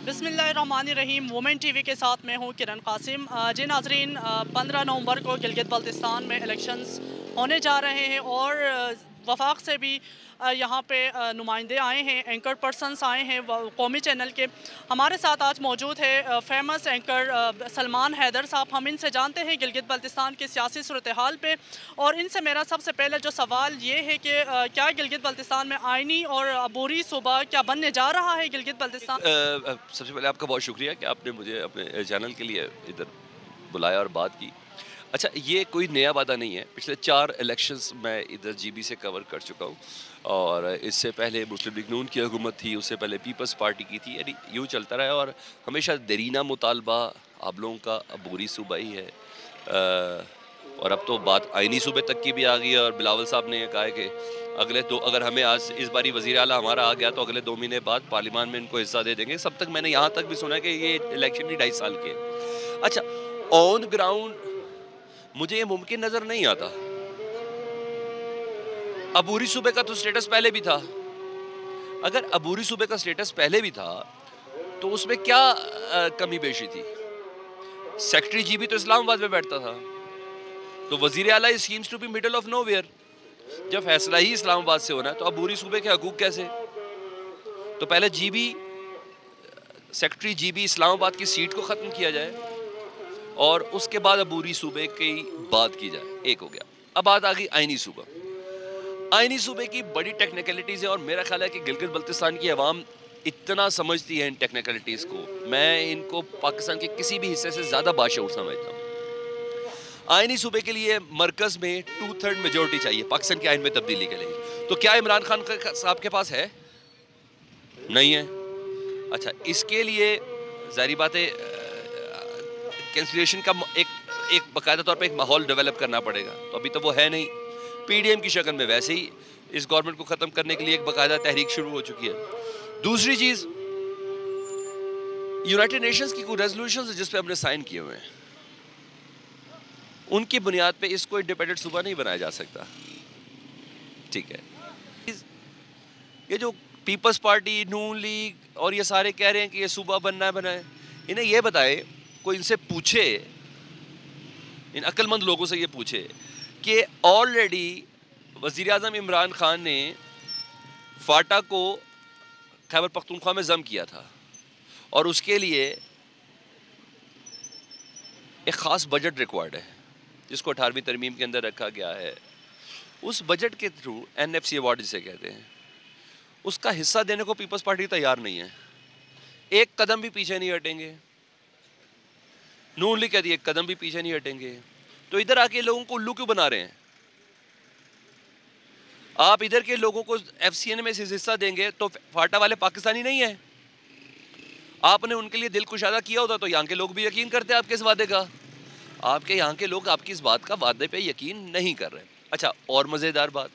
बिस्मिल्लाहिर्रहमानिर्रहीम। Women TV के साथ मैं हूं किरण कासिम। जी नाजरीन, 15 नवंबर को गिलगित बल्तिस्तान में इलेक्शंस होने जा रहे हैं और वफाक से भी यहाँ पे नुमाइंदे आए हैं, एंकर पर्सनस आए हैं कौमी चैनल के। हमारे साथ आज मौजूद है फेमस एंकर सलमान हैदर साहब। हम इनसे जानते हैं गिलगित बल्तिस्तान की सियासी सूरत हाल पे, और इनसे मेरा सबसे पहले जो सवाल ये है कि क्या गिलगित बल्तिस्तान में आइनी और अबूरी सूबा क्या बनने जा रहा है गिलगित बल्तिस्तान? सबसे पहले आपका बहुत शुक्रिया कि आपने मुझे अपने चैनल के लिए इधर बुलाया और बात की। अच्छा, ये कोई नया वादा नहीं है। पिछले 4 इलेक्शंस मैं इधर जीबी से कवर कर चुका हूँ, और इससे पहले मुस्लिम लीग नून की हुकूमत थी, उससे पहले पीपल्स पार्टी की थी। यानी यूँ चलता रहा, और हमेशा देरीना मुतालबा आप लोगों का अबूरी सूबा ही है। और अब तो बात आइनी सूबे तक की भी आ गई है, और बिलावल साहब ने कहा है कि अगर हमें आज इस बारी वज़ीर आला हमारा आ गया तो अगले 2 महीने बाद पार्लियामान में इनको हिस्सा दे देंगे। सब तक मैंने यहाँ तक भी सुना है कि ये इलेक्शन ही 2.5 साल के हैं। अच्छा, ऑन ग्राउंड मुझे ये मुमकिन नज़र नहीं आता। अबूरी सूबे का तो स्टेटस पहले भी था। अगर अबूरी सूबे का स्टेटस पहले भी था तो उसमें क्या कमी पेशी थी? सेक्रेटरी जीबी तो इस्लामाबाद में बैठता था, तो वज़ीर आला seems to be middle of nowhere. जब फैसला ही इस्लामाबाद से होना है तो अबूरी सूबे के हकूक कैसे? तो पहले सेक्रेटरी जीबी इस्लामाबाद की सीट को ख़त्म किया जाए, और उसके बाद अबूरी सूबे की बात की जाए। एक हो गया। अब बात आ गई आइनी सूबा। आइनी सूबे की बड़ी टेक्निकलिटीज़ है, और मेरा ख्याल है कि गिलगित बल्तिस्तान की आवाम इतना समझती है इन टेक्निकलिटीज़ को। मैं इनको पाकिस्तान के किसी भी हिस्से से ज़्यादा बाशऊर समझता हूँ। आइनी सूबे के लिए मरकज़ में 2/3 मेजोरिटी चाहिए पाकिस्तान के आइन में तब्दीली के लिए। तो क्या इमरान खान साहब के पास है? नहीं है। अच्छा, इसके लिए ज़ाहिर बात है कैंसिलेशन का एक बाकायदा तौर पे एक माहौल डेवलप करना पड़ेगा। तो अभी तो वो है नहीं। पीडीएम की शक्ल में वैसे ही इस गवर्नमेंट को ख़त्म करने के लिए एक बाकायदा तहरीक शुरू हो चुकी है। दूसरी चीज़, यूनाइटेड नेशंस की कोई रेजोल्यूशंस जिस पे हमने साइन किए हुए हैं, उनकी बुनियाद पे इसको इंडिपेंडेंट सूबा नहीं बनाया जा सकता। ठीक है। ये जो पीपल्स पार्टी, नून लीग और ये सारे कह रहे हैं कि ये सूबा बनना है, इन्हें ये बताए, कोई इनसे पूछे, इन अक्लमंद लोगों से ये पूछे कि ऑलरेडी वज़ीर आज़म इमरान खान ने फाटा को खैबर पख्तूनख्वा में ज़म किया था, और उसके लिए एक ख़ास बजट रिक्वायर्ड है जिसको 18वीं तरमीम के अंदर रखा गया है। उस बजट के थ्रू NFC अवार्ड जिसे कहते हैं, उसका हिस्सा देने को पीपल्स पार्टी तैयार नहीं है। एक कदम भी पीछे नहीं हटेंगे। नून लीग कहती है एक कदम भी पीछे नहीं हटेंगे। तो इधर आके लोगों को उल्लू क्यों बना रहे हैं? आप इधर के लोगों को FCN में हिस्सा देंगे तो फाटा वाले पाकिस्तानी नहीं है। आपने उनके लिए दिल कुशादा किया होता तो यहाँ के लोग भी यकीन करते आपके इस वादे का। आपके यहाँ के लोग आपकी इस बात का वादे पे यकीन नहीं कर रहे। अच्छा, और मज़ेदार बात,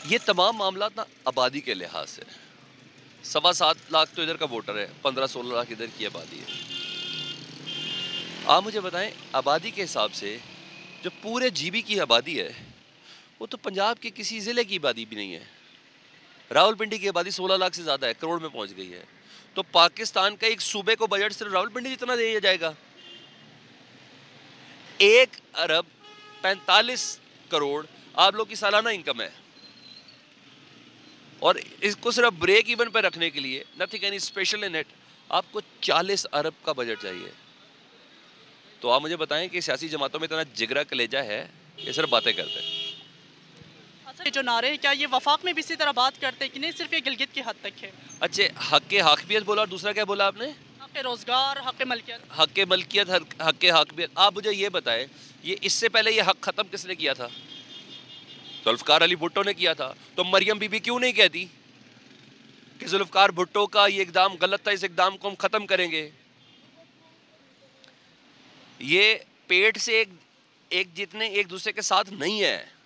ये तमाम मामला ना आबादी के लिहाज से, 7.25 लाख तो इधर का वोटर है, 15-16 लाख इधर की आबादी है। आप मुझे बताएं, आबादी के हिसाब से जो पूरे जीबी की आबादी है वो तो पंजाब के किसी ज़िले की आबादी भी नहीं है। रावलपिंडी की आबादी 16 लाख से ज़्यादा है, करोड़ में पहुंच गई है। तो पाकिस्तान का एक सूबे को बजट सिर्फ रावलपिंडी जितना दिया जाएगा। 1 अरब 45 करोड़ आप लोग की सालाना इनकम है, और इसको सिर्फ ब्रेक इवन पर रखने के लिए, nothing any special in it, आपको 40 अरब का बजट चाहिए। तो आप मुझे बताएं कि सियासी जमातों में इतना जिगरा कलेजा है, ये सिर्फ बातें करते हैं। अच्छा, जो नारे हैं क्या ये वफाक में भी इसी तरह बात करते हैं कि नहीं सिर्फ ये गिलगित की हद तक है? अच्छे, हक के हाकमियत बोला, और दूसरा क्या बोला आपने? हक रोजगार, हक मलकियत। हक के मलकियत, हक के हाकमियत। आप मुझे ये बताएं, ये इससे पहले ये हक ख़त्म किसने किया था? जुल्फ़िकार अली भुट्टो ने किया था। तो मरियम बीबी क्यों नहीं कहती कि जुल्फ़िकार भुट्टो का ये इक़दाम गलत था, इस इक़दाम को हम ख़त्म करेंगे? ये पेट से एक जितने एक दूसरे के साथ नहीं है,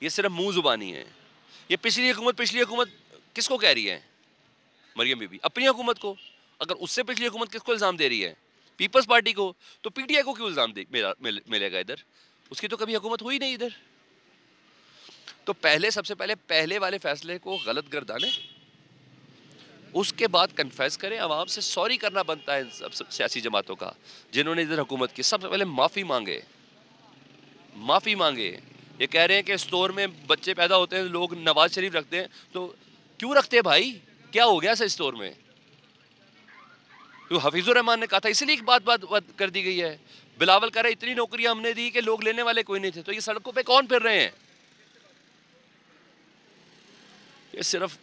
ये सिर्फ मुंह जुबानी है। ये पिछली हुकूमत किसको कह रही है? मरियम बीबी अपनी हुकूमत को। अगर उससे पिछली हुकूमत किसको इल्ज़ाम दे रही है? पीपल्स पार्टी को। तो PTI को क्यों इल्ज़ाम मिलेगा इधर? उसकी तो कभी हुकूमत हुई नहीं इधर। تو سب سے پہلے پہلے والے فیصلے کو غلط گردانے، اس کے بعد کنفیس کریں، عوام سے سوری کرنا بنتا ہے ان سب سیاسی جماعتوں کا جنہوں نے ادھر حکومت کی. سب سے پہلے معافی مانگے. یہ کہہ رہے ہیں کہ اسٹور میں بچے پیدا ہوتے ہیں لوگ نواز شریف رکھتے ہیں، تو کیوں رکھتے ہیں بھائی؟ کیا ہو گیا اسٹور میں؟ حفیظ الرحمان نے کہا تھا، اسی لیے ایک بات کر دی گئی ہے. بلاول کہہ رہے اتنی نوکریاں ہم نے دی کہ لوگ لینے والے کوئی نہیں تھے. تو یہ سڑکوں پہ کون پھر رہے ہیں؟ یہ صرف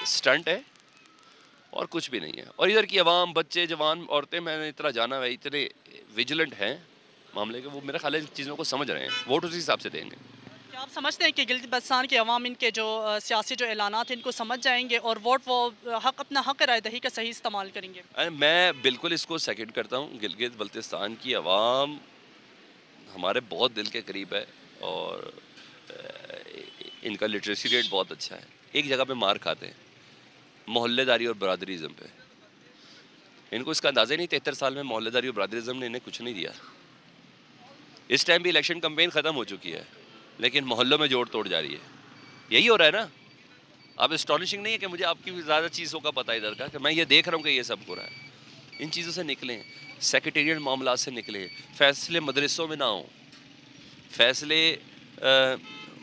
سٹنٹ ہے اور کچھ بھی نہیں ہے. اور ادھر کی عوام، بچے، جوان، عورتیں، میں نے اتنا جانا ہے، اتنے ویجیلنٹ ہیں معاملے کے، وہ میرا خیال ہے ان چیزوں کو سمجھ رہے ہیں، ووٹ اسی حساب سے دیں گے. کیا آپ سمجھتے ہیں کہ گلگت بلتستان کے عوام ان کے جو سیاسی جو اعلانات ہیں ان کو سمجھ جائیں گے اور ووٹ وہ اپنا حق رائے دہی کا صحیح استعمال کریں گے؟ میں بالکل اس کو سیکنڈ کرتا ہوں. گلگت بلتستان کی عوام ہمارے بہت دل کے قریب ہے اور ان کا لٹریسی ریٹ بہت اچھا ہے. ایک جگہ پہ مار کھاتے ہیں، محلے داری اور برادریزم پہ. ان کو اس کا اندازہ ہی نہیں، 73 سال میں محلے داری اور برادریزم نے انہیں کچھ نہیں دیا. اس ٹائم بھی الیکشن کمپین ختم ہو چکی ہے لیکن محلوں میں جوڑ توڑ جاری ہے. یہی ہو رہا ہے نا. آپ اسٹانشنگ نہیں ہے کہ مجھے آپ کی زیادہ چیزوں کا پتہ ہے ادھر کا، کہ میں یہ دیکھ رہا ہوں کہ یہ سب ہو رہا ہے. ان چیزوں سے نکلیں، سیکریٹریٹ معاملات سے نکلیں. فیصلے مدرسوں میں نہ ہوں، فیصلے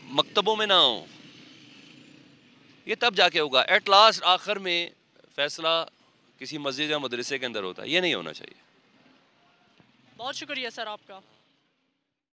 مکتبوں میں نہ ہوں. یہ تب جا کے ہوگا. ایٹ لاسٹ آخر میں فیصلہ کسی مسجد یا مدرسے کے اندر ہوتا ہے. یہ نہیں ہونا چاہیے. بہت شکریہ سر آپ کا.